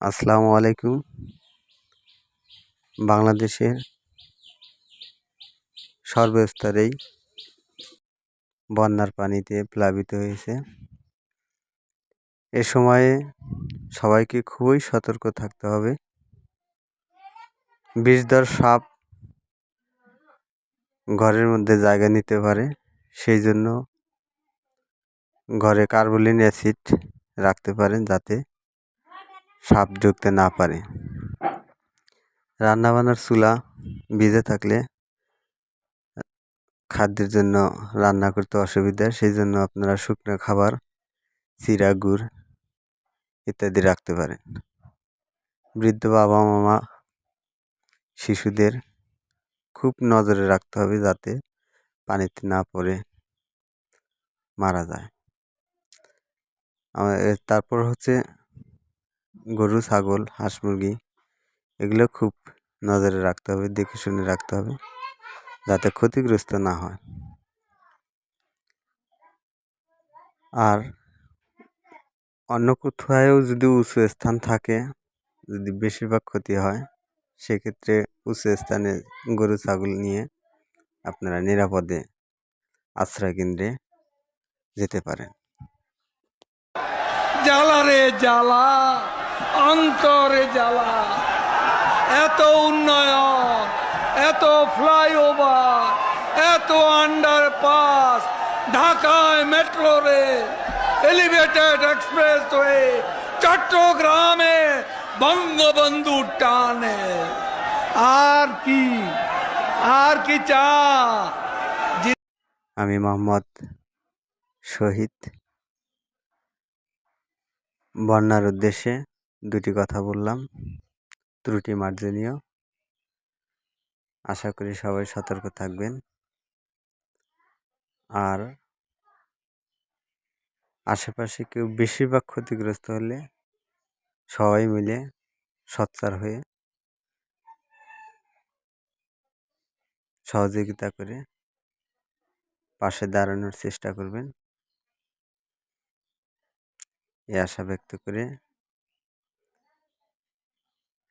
আসসালামু আলাইকুম। বাংলাদেশের সর্বস্তরেই বন্যার পানিতে প্লাবিত হয়েছে। এ সময়ে সবাইকে খুবই সতর্ক থাকতে হবে। বিষধর সাপ ঘরের মধ্যে জায়গা নিতে পারে, সেই জন্য ঘরে কার্বলিন অ্যাসিড রাখতে পারেন যাতে সাপ ঢুকতে না পারে। রান্নাবান্নার চুলা ভিজে থাকলে খাদ্যের জন্য রান্না করতে অসুবিধা, সেই জন্য আপনারা শুকনো খাবার, চিড়া, গুড় ইত্যাদি রাখতে পারেন। বৃদ্ধ বাবা মামা শিশুদের খুব নজরে রাখতে হবে যাতে পানিতে না পড়ে মারা যায়। তারপর হচ্ছে গরু, ছাগল, হাঁস, মুরগি এগুলো খুব নজরে রাখতে হবে, দেখে শুনে রাখতে হবে যাতে ক্ষতিগ্রস্ত না হয়। আর অন্য কোথাও যদি উঁচু স্থান থাকে, যদি বেশিরভাগ ক্ষতি হয়, সেক্ষেত্রে উঁচু স্থানে গরু ছাগল নিয়ে আপনারা নিরাপদে আশ্রয় কেন্দ্রে যেতে পারেন। জ্বালা রে জ্বালা, অন্তরে জ্বালা, এত উন্নয়ন, এত ফ্লাইওভার, এত আন্ডারপাস, ঢাকায় মেট্রো রেল, এলিভেটেড এক্সপ্রেসওয়ে, চট্টগ্রামে বঙ্গবন্ধু টানে, আর কি চা। আমি মোহাম্মদ শহীদ বন্যার উদ্দেশ্যে দুটি কথা বললাম, ত্রুটি মার্জনীয়। আশা করি সবাই সতর্ক থাকবেন। আর আশেপাশে কেউ বেশিরভাগ ক্ষতিগ্রস্ত হলে সবাই মিলে সোচ্চার হয়ে সহযোগিতা করে পাশে দাঁড়ানোর চেষ্টা করবেন, এই আশা ব্যক্ত করে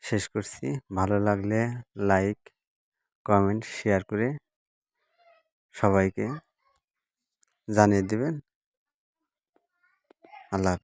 শেষ করছি। ভালো লাগলে লাইক, কমেন্ট, শেয়ার করে সবাইকে জানিয়ে দেবেন। আল্লাহ হাফেজ।